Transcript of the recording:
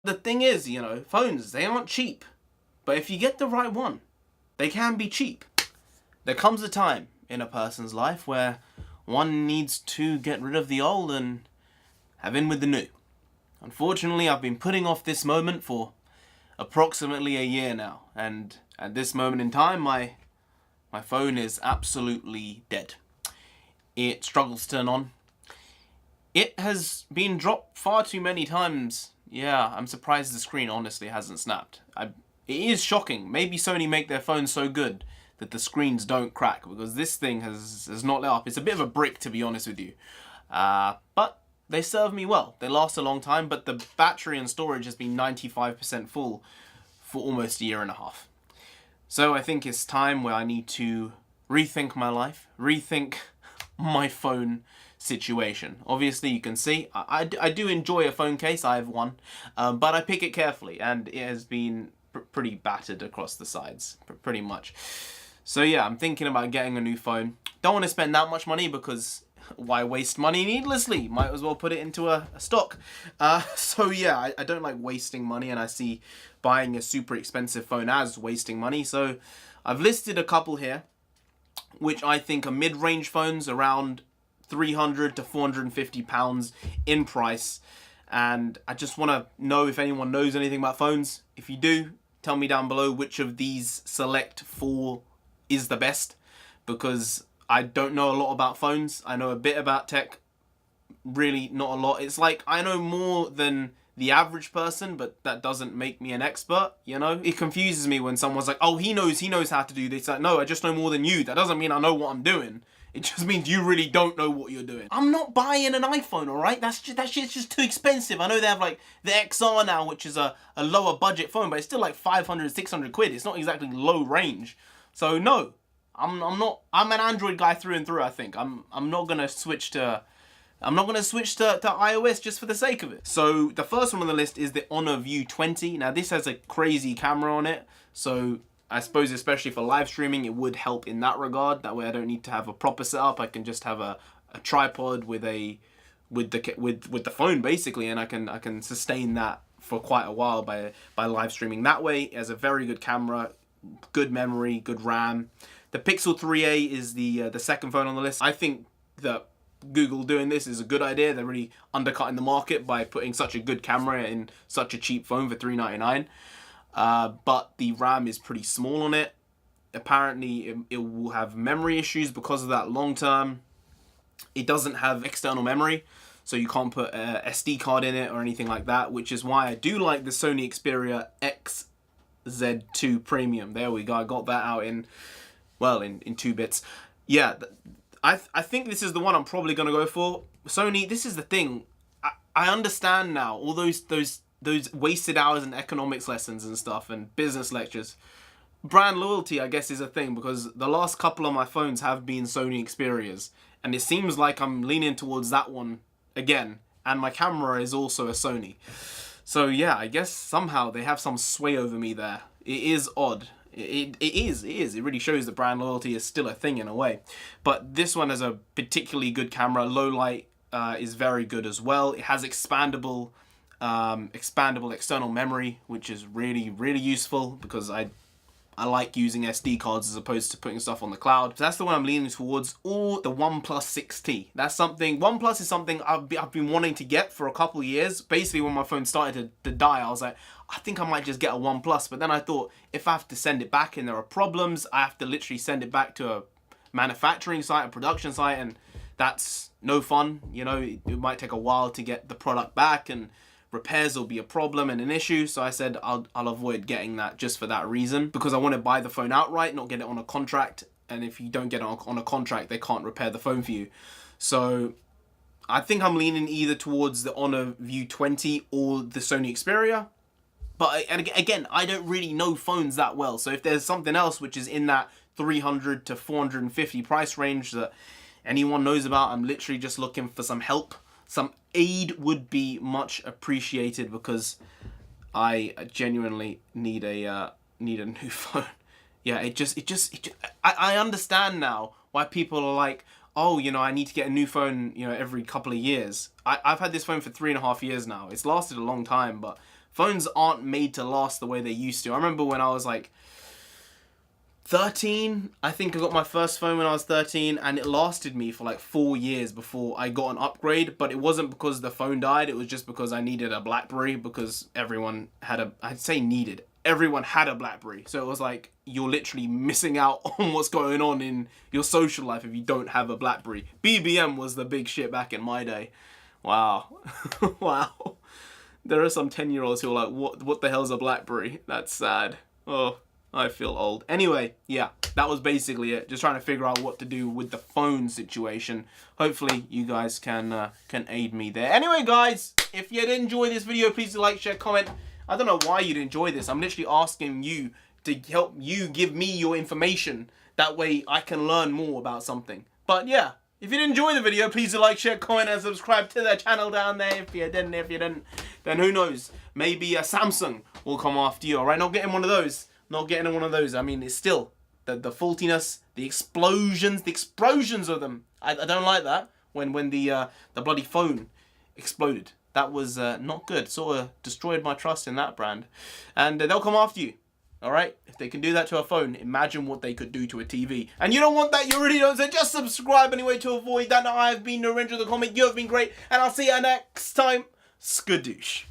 The thing is, you know, phones, they aren't cheap. But if you get the right one, they can be cheap. There comes a time in a person's life where one needs to get rid of the old and have in with the new. Unfortunately, I've been putting off this moment for approximately a year now, and at this moment in time, my phone is absolutely dead. It struggles to turn on. It has been dropped far too many times. Yeah, I'm surprised the screen honestly hasn't snapped. It is shocking. Maybe Sony make their phones so good that the screens don't crack, because this thing has not lit up. It's a bit of a brick, to be honest with you. But they serve me well. They last a long time, but the battery and storage has been 95% full for almost a year and a half. So I think it's time where I need to rethink my life, rethink my phone situation. Obviously, you can see I do enjoy a phone case. I have one, but I pick it carefully, and it has been pretty battered across the sides, pretty much. So yeah, I'm thinking about getting a new phone. Don't want to spend that much money, because why waste money needlessly? Might as well put it into a stock. So yeah, I don't like wasting money, and I see buying a super expensive phone as wasting money. So I've listed a couple here, which I think are mid-range phones, around £300 to £450 in price. And I just want to know if anyone knows anything about phones. If you do, tell me down below which of these select 4 is the best, because I don't know a lot about phones. I know a bit about tech, really not a lot. It's like I know more than the average person, but that doesn't make me an expert, you know? It confuses me when someone's like, oh, he knows how to do this. Like, no, I just know more than you. That doesn't mean I know what I'm doing. It just means you really don't know what you're doing. I'm not buying an iPhone, alright? That shit's just too expensive. I know they have like the XR now, which is a lower budget phone, but it's still like 500, 600 quid. It's not exactly low range. So no, I'm an Android guy through and through, I think. I'm not gonna switch to iOS just for the sake of it. So the first one on the list is the Honor View 20. Now this has a crazy camera on it, so I suppose especially for live streaming it would help in that regard. That way I don't need to have a proper setup. I can just have a tripod with the phone basically, and I can sustain that for quite a while by live streaming that way. It has a very good camera, good memory, good RAM. The Pixel 3a is the second phone on the list. I think that Google doing this is a good idea. They're really undercutting the market by putting such a good camera in such a cheap phone for $399. But the RAM is pretty small on it. Apparently it will have memory issues because of that long term. It doesn't have external memory, so you can't put a SD card in it or anything like that, which is why I do like the Sony Xperia XZ2 Premium. There we go. I got that out in 2 bits. Yeah, I think this is the one I'm probably going to go for. Sony, this is the thing. I understand now all those wasted hours in economics lessons and stuff and business lectures. Brand loyalty, I guess, is a thing, because the last couple of my phones have been Sony Xperias, and it seems like I'm leaning towards that one again, and my camera is also a Sony. So yeah, I guess somehow they have some sway over me there. It is odd. It is. It really shows that brand loyalty is still a thing in a way. But this one has a particularly good camera. Low light is very good as well. It has expandable external memory, which is really, really useful, because I like using SD cards as opposed to putting stuff on the cloud. So that's the one I'm leaning towards. Or the OnePlus 6T. That's something. OnePlus is something I've been wanting to get for a couple of years. Basically, when my phone started to die, I was like, I think I might just get a OnePlus. But then I thought, if I have to send it back and there are problems, I have to literally send it back to a manufacturing site, a production site, and that's no fun. You know, it might take a while to get the product back, and repairs will be a problem and an issue. So I said I'll avoid getting that just for that reason, because I want to buy the phone outright, not get it on a contract. And if you don't get it on a contract, they can't repair the phone for you. So I think I'm leaning either towards the Honor View 20 or the Sony Xperia. But again, I don't really know phones that well. So if there's something else which is in that 300 to 450 price range that anyone knows about, I'm literally just looking for some help. Some aid would be much appreciated, because I genuinely need a new phone. Yeah, I understand now why people are like, oh, you know, I need to get a new phone, you know, every couple of years. I've had this phone for 3.5 years now. It's lasted a long time, but Phones aren't made to last the way they used to. I remember when I was like 13, I think I got my first phone when I was 13, and it lasted me for like 4 years before I got an upgrade. But it wasn't because the phone died, it was just because I needed a BlackBerry, because everyone had a, I'd say needed, everyone had a BlackBerry. So it was like, you're literally missing out on what's going on in your social life if you don't have a BlackBerry. BBM was the big shit back in my day. Wow. Wow. There are some 10-year-olds who are like, what the hell's a BlackBerry? That's sad. Oh, I feel old. Anyway, yeah, that was basically it. Just trying to figure out what to do with the phone situation. Hopefully, you guys can aid me there. Anyway, guys, if you did enjoy this video, please do like, share, comment. I don't know why you'd enjoy this. I'm literally asking you to help you give me your information. That way, I can learn more about something. But yeah, if you did enjoy the video, please do like, share, comment, and subscribe to the channel down there. If you didn't, then who knows? Maybe a Samsung will come after you. All right, not getting one of those. Not getting one of those. I mean, it's still the faultiness, the explosions of them. I don't like that. When the bloody phone exploded, that was not good. Sort of destroyed my trust in that brand. And they'll come after you. All right, if they can do that to a phone, imagine what they could do to a TV. And you don't want that. You really don't. So just subscribe anyway to avoid that. Now, I have been NarendraTheComic. You have been great, and I'll see you next time. Skadoosh.